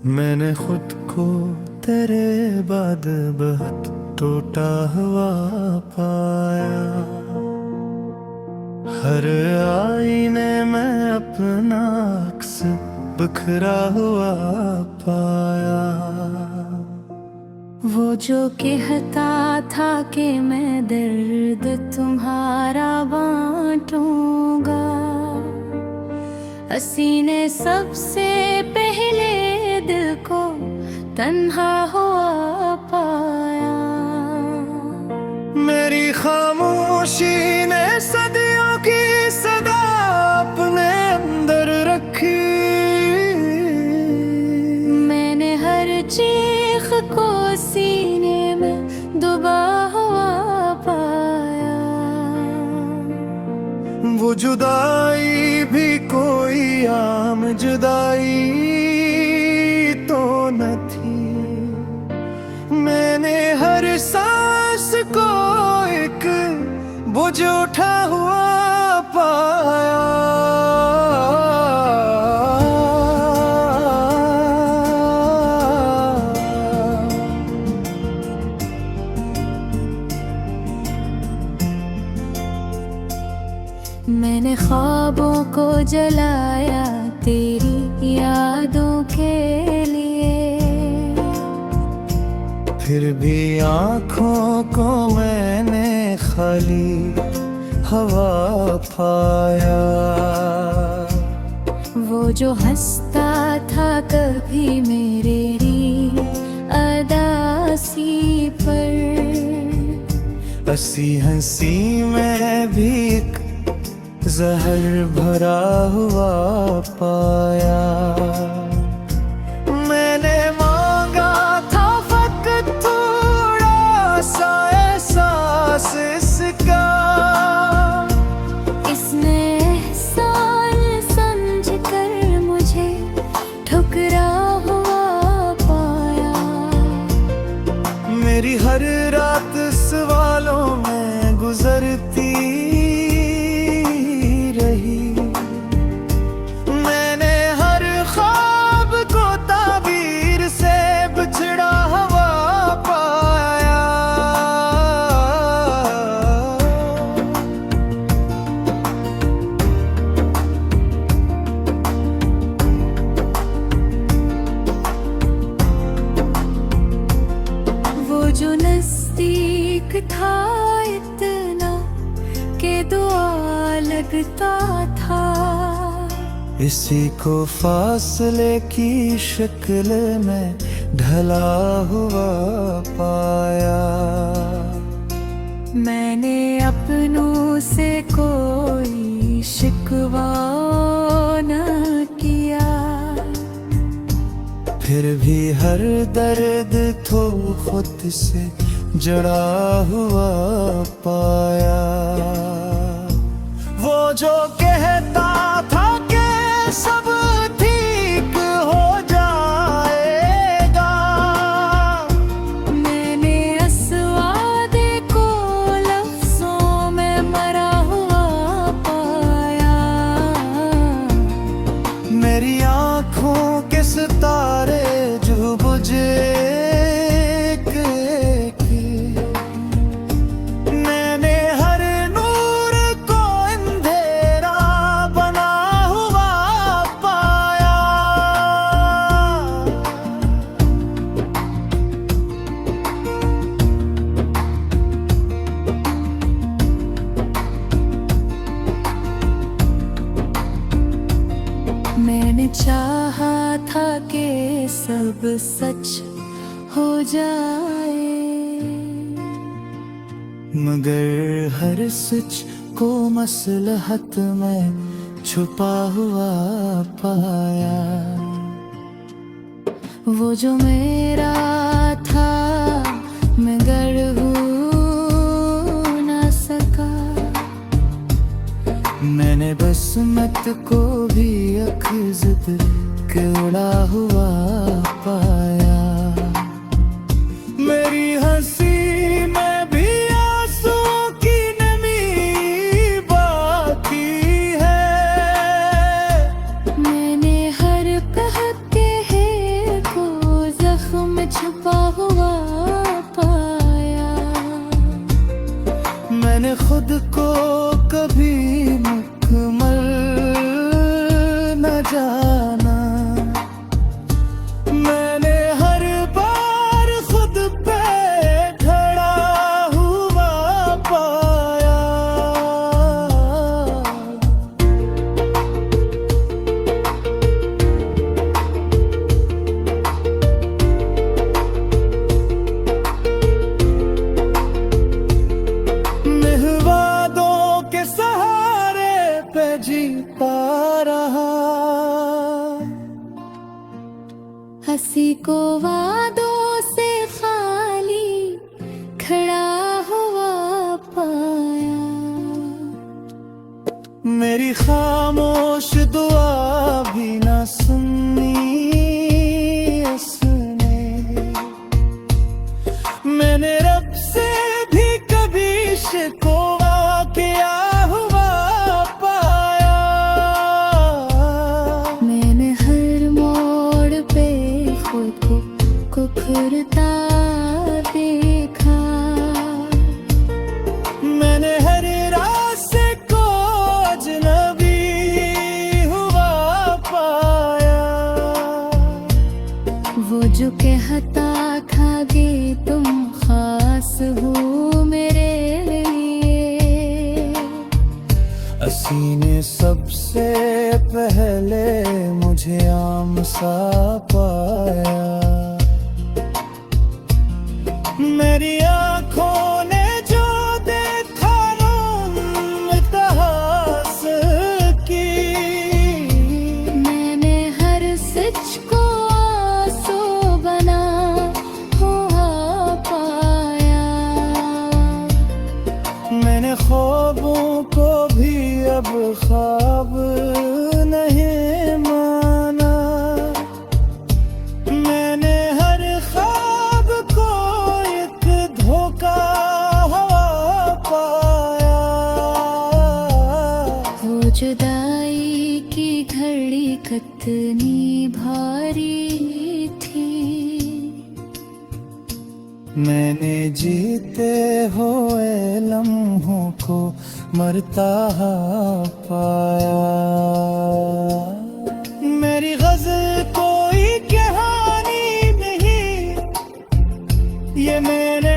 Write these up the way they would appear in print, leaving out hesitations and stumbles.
मैंने खुद को तेरे बाद बहुत टूटा हुआ पाया। हर आईने में अपना अक्स बिखरा हुआ पाया। वो जो कहता था कि मैं दर्द तुम्हारा बांटूंगा, हंसी ने सबसे पहले दिल को तन्हा हुआ पाया। मेरी खामोशी ने सदियों की सदा अपने अंदर रखी। मैंने हर चीख को सीने में दबा हुआ पाया। वो जुदाई भी कोई आम जुदाई तो न थी। मैंने हर सांस को एक बोझ उठा हुआ पाया। मैंने ख्वाबों को जलाया तेरी यादों के लिए, फिर भी आँखों को मैंने खाली हवा पाया। वो जो हंसता था कभी मेरे अदासी पर, हंसी हंसी में भी एक जहर भरा हुआ पाया। मैंने मांगा था फकत थोड़ा सा एहसास इसका। इसने एहसान समझ कर मुझे ठुकरा हुआ पाया। मेरी हर रात सवालों में गुजरती रही। मैंने हर ख्वाब को ताबीर से बिछड़ा हुआ पाया। वो जो नजदीक था इतना के दुआ लगता था, इसी को फासले की शक्ल में ढला हुआ पाया। मैंने अपनों से कोई शिकवा न किया, फिर भी हर दर्द तो खुद से जड़ा हुआ पाया। वो जो कहता था कि सब ठीक हो जाएगा, मैंने आस्वादे को लफ्जों में मरा हुआ पाया। मेरी आँखों के सितारे जो बुझे मैंने चाहा था कि सब सच हो जाए, मगर हर सच को मसलहत में छुपा हुआ पाया। वो जो मेरा था मगर हो न सका। मैंने बसमत को भी अखज़द के उड़ा हुआ पाया। मेरी हंसी में भी आंसुओं की नमी बाकी है। मैंने हर कह के को पा रहा। हंसी को वादों से खाली खड़ा हुआ पाया। मेरी खामोश दुआ भी न सुनी उसने। मैंने रब से भी कभी शिकवा किया हुआ पाया। मैंने हर मोड़ पे खुद को फिरता देखा। मैंने हर रास्ते को अजनबी हुआ पाया। वो जो कहता था कि तुम खास हो मेरे लिए, हंसी ने सबसे पहले मुझे आम सा पाया। मेरी आंखों ने जो देखा इतिहास की। मैंने हर सच को आंसू बना हुआ पाया। मैंने ख्वाबों को भी अब ख्वाब नहीं माना। मैंने हर ख्वाब को एक धोखा हुआ पाया। वो जुदाई की घड़ी कितनी भारी थी। मैंने जीते हुए लम्हों को मरता पाया। मेरी गज़ल कोई कहानी नहीं, ये मैंने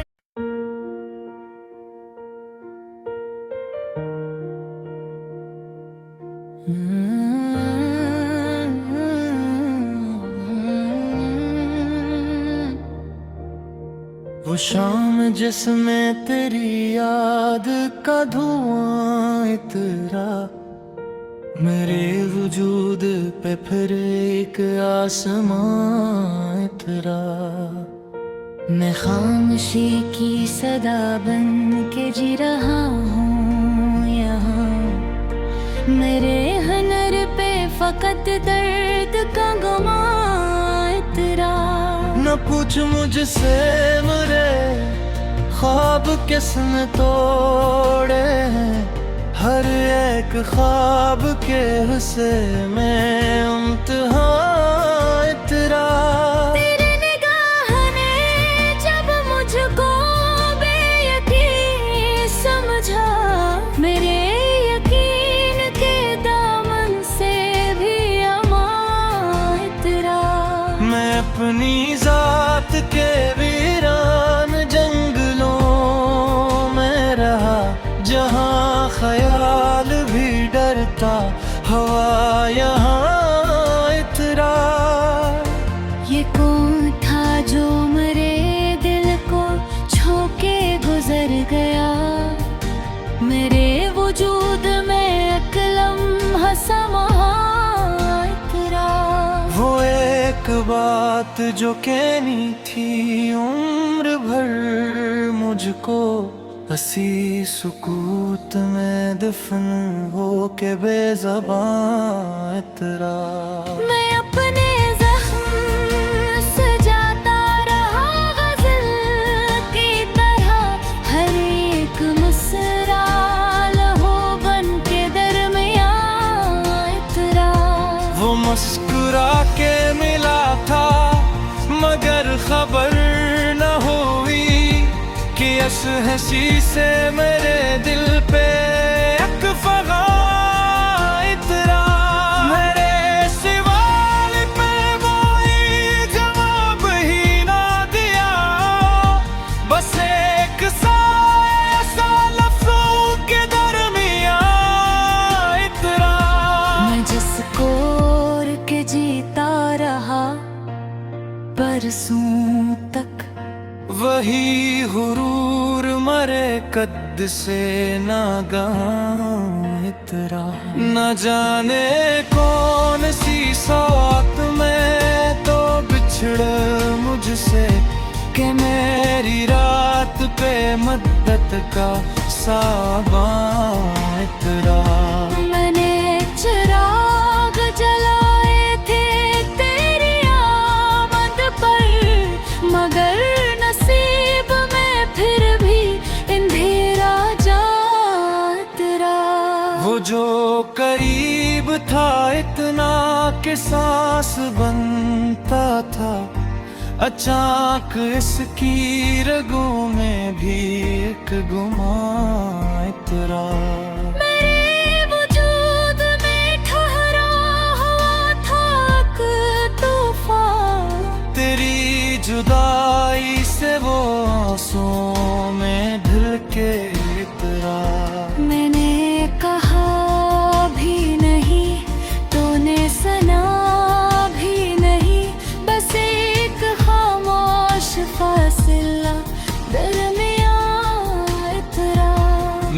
वो शाम जिसमें तेरी याद का धुआं इतरा। मेरे वजूद पे फिर एक आसमां इतरा। मैं खामोशी की सदा बन के जी रहा हूँ यहाँ। मेरे हनर पे फकत दर्द का गुमा इतरा। न पूछ मुझसे मेरे ख्वाब किसने तोड़े हैं। हर एक ख्वाब के हिस्से में इम्तिहान इतरा। तेरी निगाह ने जब मुझको बेयकीन समझा। मेरे यकीन के दामन से भी अमान इतरा। मैं अपनी जात के वीरान जंगलों में रहा। जहाँ ख्याल भी डरता हवा यहाँ इतरा। ये कौन था जो मेरे दिल को छू के गुजर गया। मेरे वजूद में एक लम्हा समा इतरा। वो एक बात जो कहनी थी उम्र भर मुझको। हंसी सुकूत में दफन हो के बेज़बान इतरा। मैं अपने ज़ख्म सजाता रहा गज़ल की तरह। हर एक मुस्कुरा लहो बन के दरमियाँ इतरा। वो मुस्कुरा के मिला था मगर खबर न हुई कि इस हंसी से मेरे दिल पे एक फगा इतरा। मेरे सवाल पे कोई जवाब ही ना दिया। बस एक सा लफ्ज़ों के दरमियाँ इतरा। मैं जिसको ओर के जीता रहा बरसों तक। वही गुरूर मरे कद से नागां इतरा। न जाने कौन सी सौत में तो बिछड़ मुझसे कि मेरी रात पे मद्दत का साबां इतरा। मैंने चिराग जलाए थे तेरी आमद पर, मगर नसीब में फिर भी अंधेरा जा तेरा। वो जो करीब था इतना कि सांस बनता था, अचानक इसकी रगों में भी एक गुमां इतरा। मेरे वजूद में ठहरा हुआ था एक तूफान, तेरी जुदाई से वो आंसुओं में ढल के इतरा। मैंने कहा भी नहीं, तूने सुना भी नहीं, बस एक खामोश फासिला दरमियां इतरा।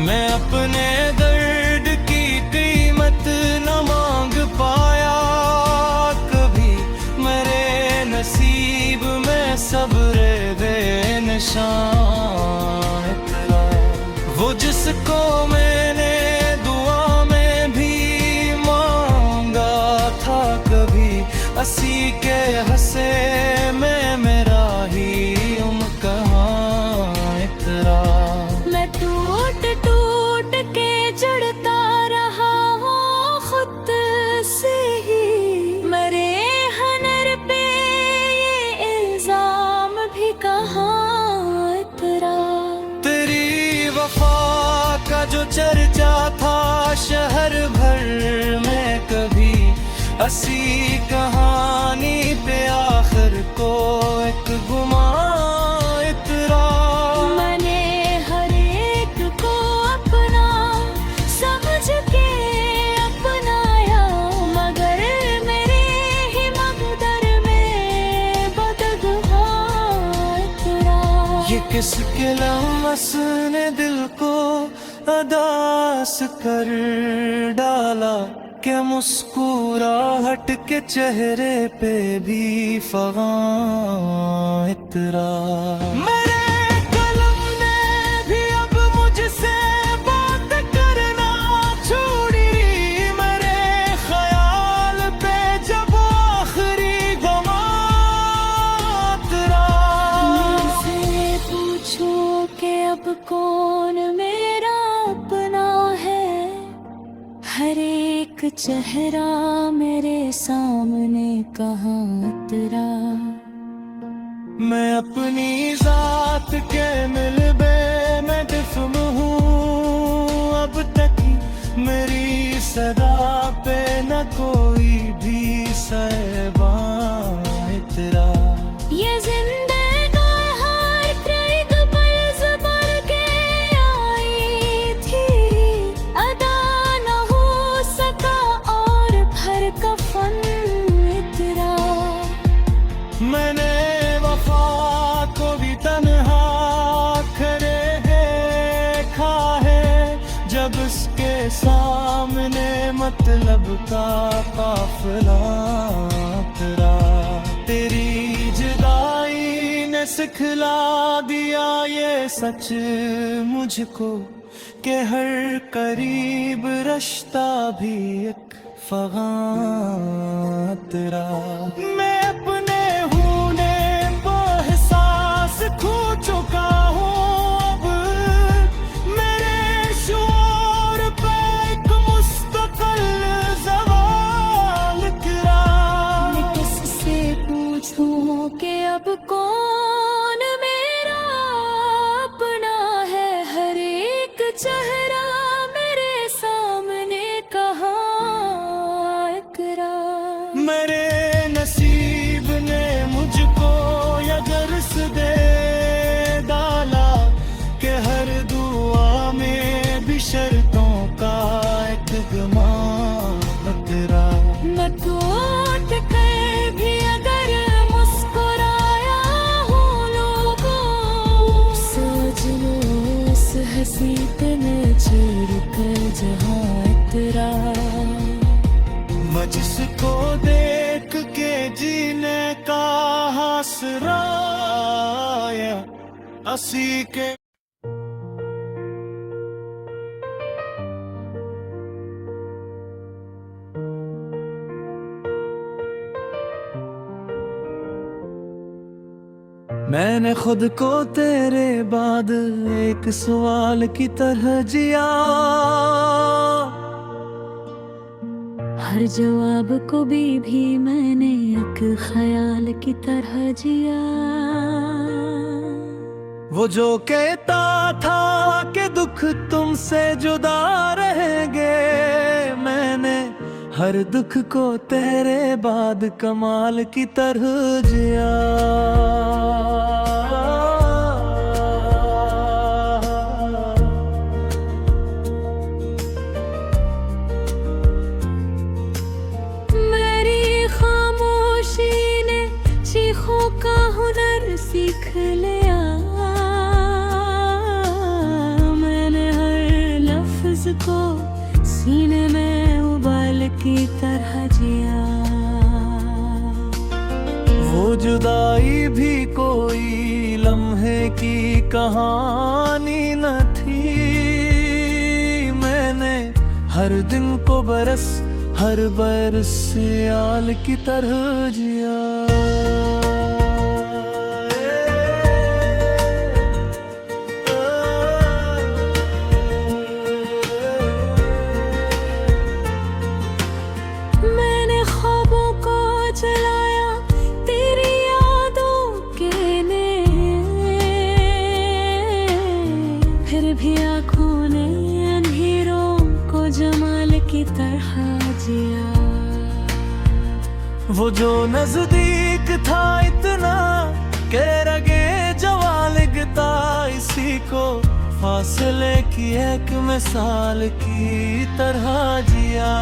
मैं अपने दर्द की कीमत न मांग पाया कभी, मेरे नसीब में सब्र बेनिशान इतरा। वो जिसको मैंने दुआ में भी मांगा था कभी, असी के हंसे में मेरा ही कहाँ इतरा। मैं टूट टूट के जड़ता रहा हूँ खुद से ही, मरे हनर पे ये इल्जाम भी कहाँ इतरा। तेरी वफा का जो चर्चा था शहर भर में कभी, असी कहानी पे आखिर को एक गुमां इतरा। मैंने हर एक को अपना समझ के अपनाया, मगर मेरे ही मकदर में बददुआ इतरा। ये किसके लम्स ने दिल को अदास कर डाला कि मुस्कुराहट के चेहरे पे भी फगां इतरा। मेरे कलम ने भी अब मुझसे बात करना छोड़ी, मेरे ख्याल पे जब आखिरी गमां इतरा। मुझसे पूछो कि अब कौन मेरा अपना है, हर एक चेहरा मेरे सामने कहाँ उतरा। मैं अपनी जात के मिलबे में दिफम हूँ अब तक, मेरी सदा पे न कोई भी सहबां इतरा। ये जिंदगी हर एक पल ज़बर के आई थी, अदा न हो सका और भर कफन इतरा। मैंने वफा को भी तन्हा खड़े देखा है, जब उसके सामने मतलब का काफिला तेरा। तेरी जुदाई ने सिखला दिया ये सच मुझको कि हर करीब रिश्ता भी एक फगां तेरा। मैं अपने होने एहसास खो चुका हूँ अब, मेरे शोर पे एक मुस्तकिल ज़वाल गिरा। मैं किससे पूछूं कि अब कौन मेरा अपना है, हर एक चेहरा मेरे सामने कहाँ इकरार। मेरे नसीब सीतने चिड़ते जहाँ इतरा मैं जिसको देख के जीने का हासरा असी के मैंने खुद को तेरे बाद एक सवाल की तरह जिया, हर जवाब को भी मैंने एक ख्याल की तरह जिया। वो जो कहता था कि दुख तुमसे जुदा रहेंगे, मैंने हर दुख को तेरे बाद कमाल की तरह जिया। मेरी खामोशी ने चीखों का हुनर सीख लिया, को सीने में उबाल की तरह जिया। वो जुदाई भी कोई लम्हे की कहानी न थी, मैंने हर दिन को बरस हर बरस आल की तरह जिया। भी आँखों ने अंधेरों को जमाल की तरह जिया। वो जो नजदीक था इतना के रगे जवां लगता, इसी को फासले की एक मिसाल की तरह जिया।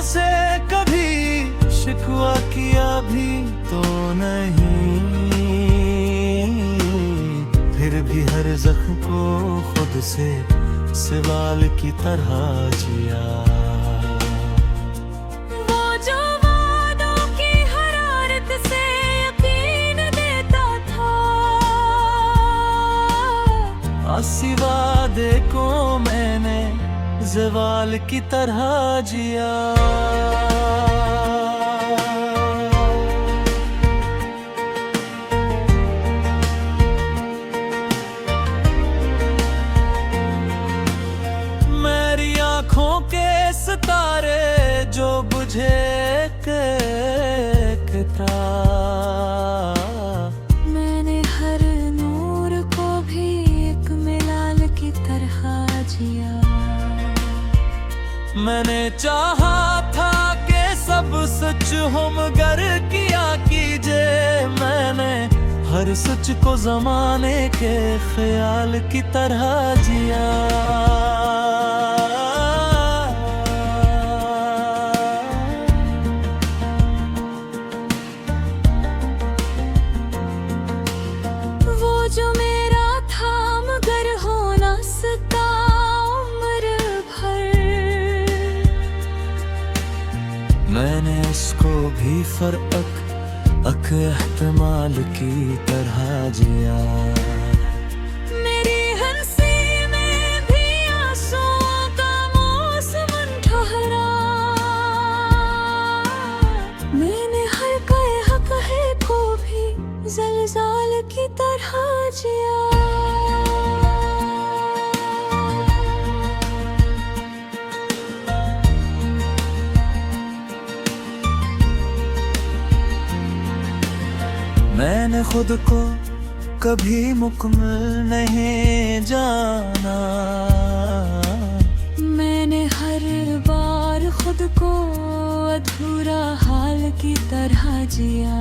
से कभी शिकवा किया भी तो नहीं, फिर भी हर जख्म को खुद से सवाल की तरह जिया। वो जो वादों की हरारत से यकीन देता था, आसी वादे को मैंने ज़वाल की तरह जिया। मेरी आँखों के सितारे जो बुझे था, मैंने हर नूर को भी एक मिलाल की तरह जिया। मैंने चाहा था कि सब सच हो मगर किया कीजे, मैंने हर सच को जमाने के ख्याल की तरह जिया। वो जो मेरा था मगर हो ना सका उम्र भर, मैंने उसको भी फर्क एहतमाल की तरह जिया। मेरी हंसी में भी आंसुओं का मौसम ठहरा, मैंने हर कहे कहे को भी ज़लज़ाल की तरह जिया। मैंने खुद को कभी मुकम्मल नहीं जाना, मैंने हर बार खुद को अधूरा हाल की तरह जिया।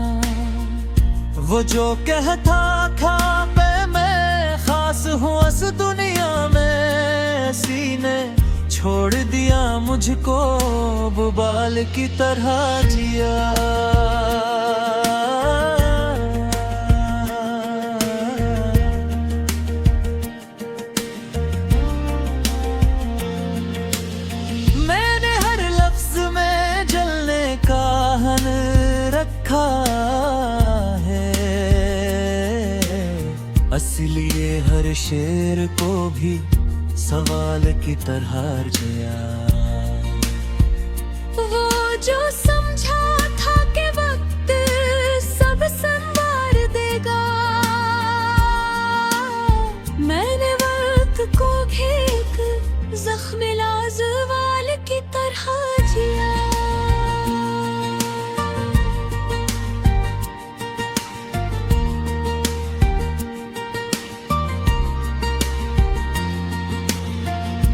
वो जो कहता था मैं खास हूँ इस दुनिया में, सीने छोड़ दिया मुझको बुबाल की तरह जिया। मैंने हर लफ्ज में जलने का हन रखा है, इसलिए हर शेर को भी सवाल की तरह जिया। वो जो समझा था कि वक्त सब संवार देगा, मैंने वक्त को भी एक जख्म लाज़वाल की तरह जिया।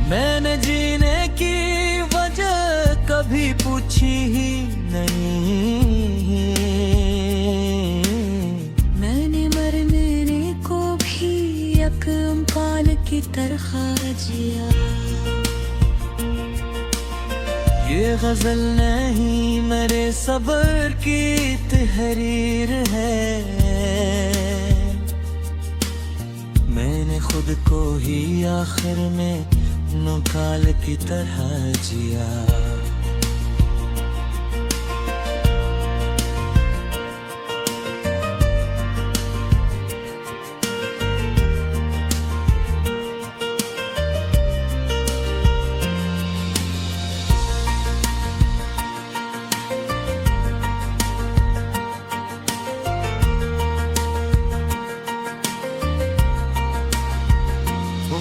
मैंने जीने की वजह कभी पूछी ही नहीं, मैंने मरने को भी यकम काल की तरह जिया। ये गजल नहीं मेरे सब्र की तहरीर है, मैंने खुद को ही आखिर में नुकाल की तरह जिया।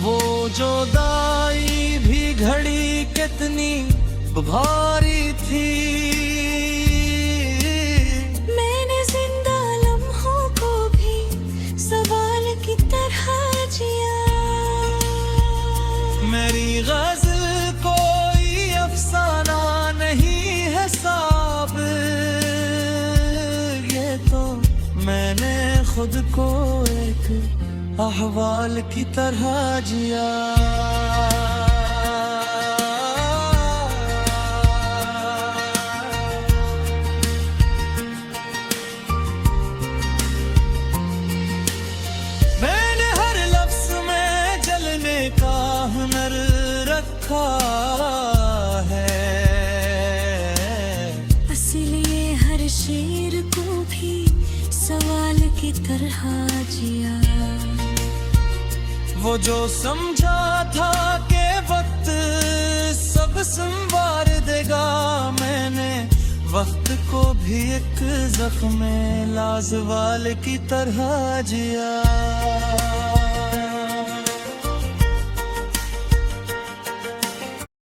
वो जो दाई भी घड़ी कितनी भारी थी, मैंने जिंदा लम्हों को भी सवाल की तरह जिया। मेरी गजल कोई अफसाना नहीं है साब, ये तो मैंने खुद को एक अहवाल की तरह जिया। मैंने हर लफ्ज में जलने का हुनर रखा है, इसलिए हर शेर को भी सवाल की तरह जिया। वो जो समझा था कि वक्त सब संवार देगा, मैंने वक्त को भी एक जख्म लाज़वाल की तरह जिया।